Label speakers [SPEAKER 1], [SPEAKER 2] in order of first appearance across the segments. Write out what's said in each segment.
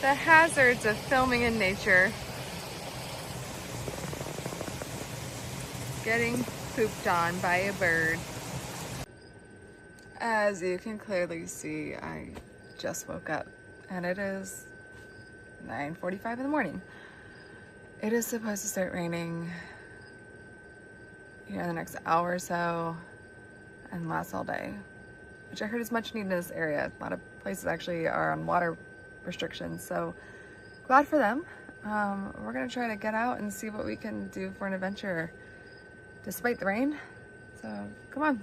[SPEAKER 1] The hazards of filming in nature. Getting pooped on by a bird. As you can clearly see, I just woke up and it is 9:45 in the morning. It is supposed to start raining here in the next hour or so and last all day, which I heard is much needed in this area. A lot of places actually are on water restrictions, so glad for them. We're gonna try to get out and see what we can do for an adventure despite the rain, so come on.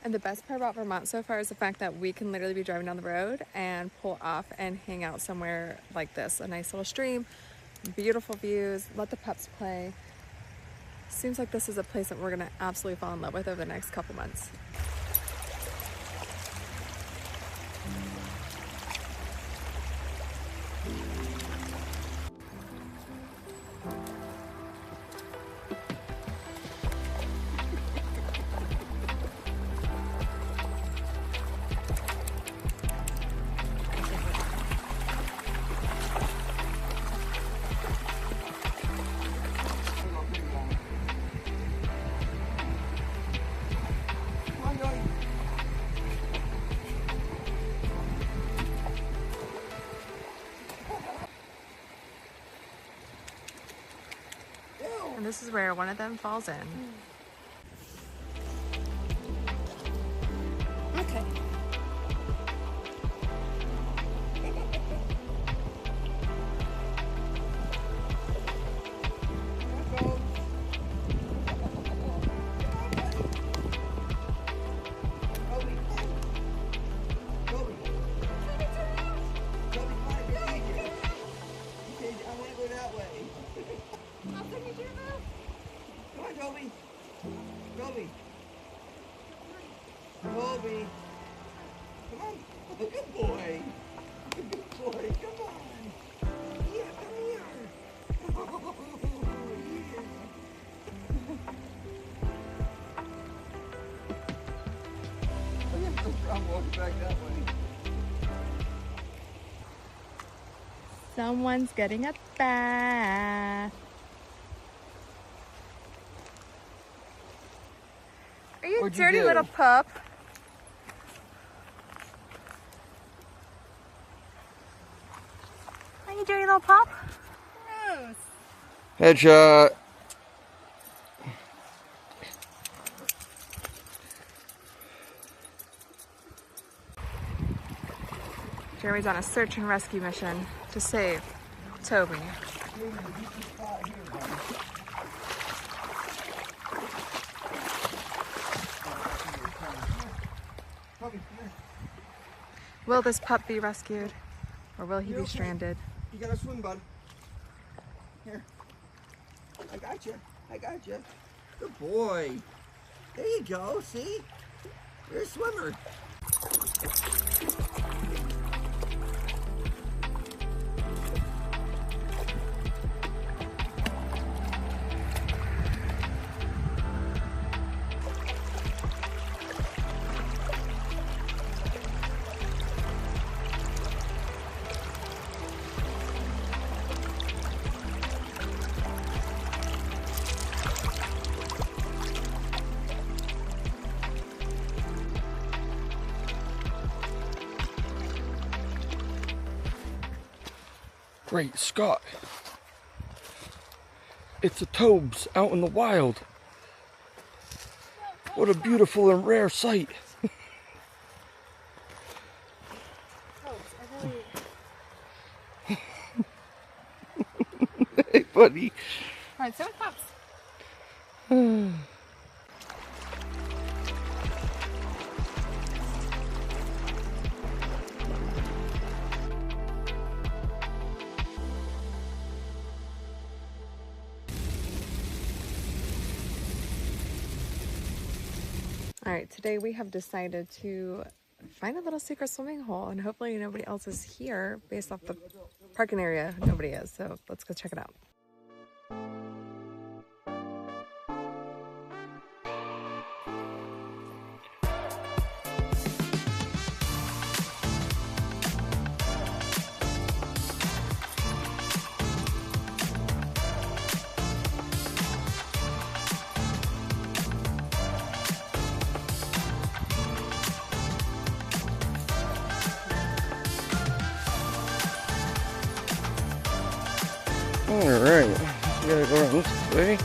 [SPEAKER 1] And the best part about Vermont so far is the fact that we can literally be driving down the road and pull off and hang out somewhere like this. A nice little stream, beautiful views, let the pups play. Seems like this is a place that we're gonna absolutely fall in love with over the next couple months. And this is where one of them falls in.
[SPEAKER 2] Okay.
[SPEAKER 3] Toby, come on. Good boy. Good boy, come on. Yeah, come here. Oh, yeah. I'm walking back that way.
[SPEAKER 1] Someone's getting a bath. Are you
[SPEAKER 3] What'd you
[SPEAKER 1] dirty
[SPEAKER 3] do?
[SPEAKER 1] little pup? Are you dirty little pup? Gross.
[SPEAKER 3] Headshot.
[SPEAKER 1] Jeremy's on a search and rescue mission to save Toby. Will this pup be rescued, or will he be stranded?
[SPEAKER 3] You gotta swim, bud. Here. I got you. I got you. Good boy. There you go. See? You're a swimmer.
[SPEAKER 4] Great Scott. It's a Tobes out in the wild. What a beautiful and rare sight. Hey, buddy.
[SPEAKER 1] Alright, so with pups. All right, today we have decided to find a little secret swimming hole, and hopefully nobody else is here based off the parking area. Nobody is, so let's go check it out.
[SPEAKER 4] Alright, we gotta go around this way.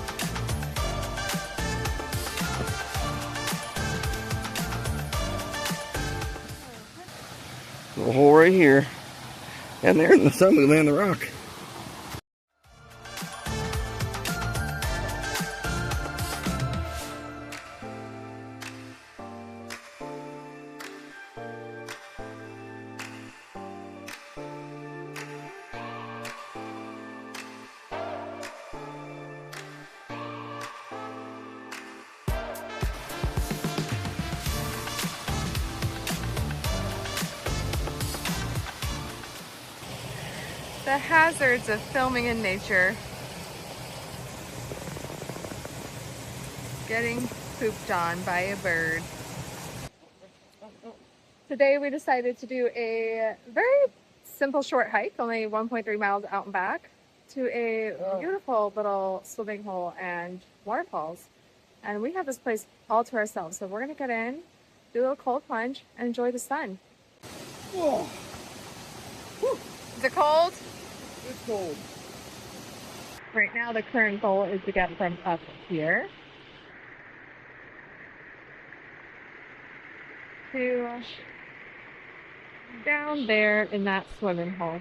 [SPEAKER 4] Little hole right here. And there in the sun we land the rock.
[SPEAKER 1] The hazards of filming in nature. Getting pooped on by a bird. Today we decided to do a very simple short hike, only 1.3 miles out and back, to a beautiful little swimming hole and waterfalls. And we have this place all to ourselves. So we're gonna get in, do a little cold plunge, and enjoy the sun.
[SPEAKER 3] Whoa. Whew.
[SPEAKER 1] Is it cold?
[SPEAKER 3] It's cold.
[SPEAKER 1] Right now the current goal is to get from up here to down there in that swimming hole.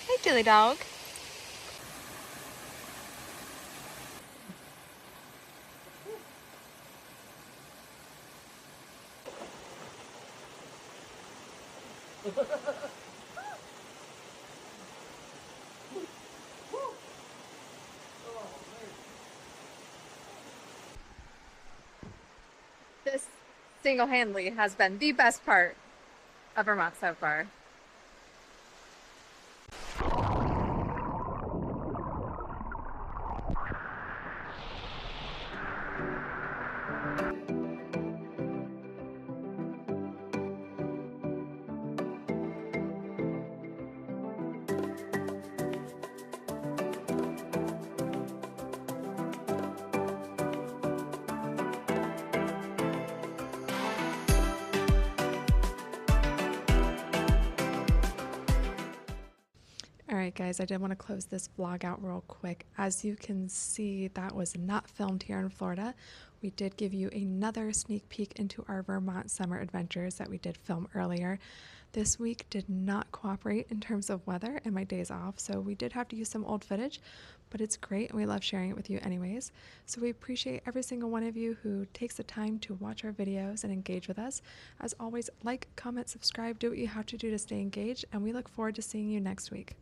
[SPEAKER 1] Hey, Dilly dog. This single-handedly has been the best part of Vermont so far. Alright guys, I did want to close this vlog out real quick. As you can see, that was not filmed here in Florida. We did give you another sneak peek into our Vermont summer adventures that we did film earlier. This week did not cooperate in terms of weather and my days off, so we did have to use some old footage, but it's great and we love sharing it with you anyways. So we appreciate every single one of you who takes the time to watch our videos and engage with us. As always, like, comment, subscribe, do what you have to do to stay engaged, and we look forward to seeing you next week.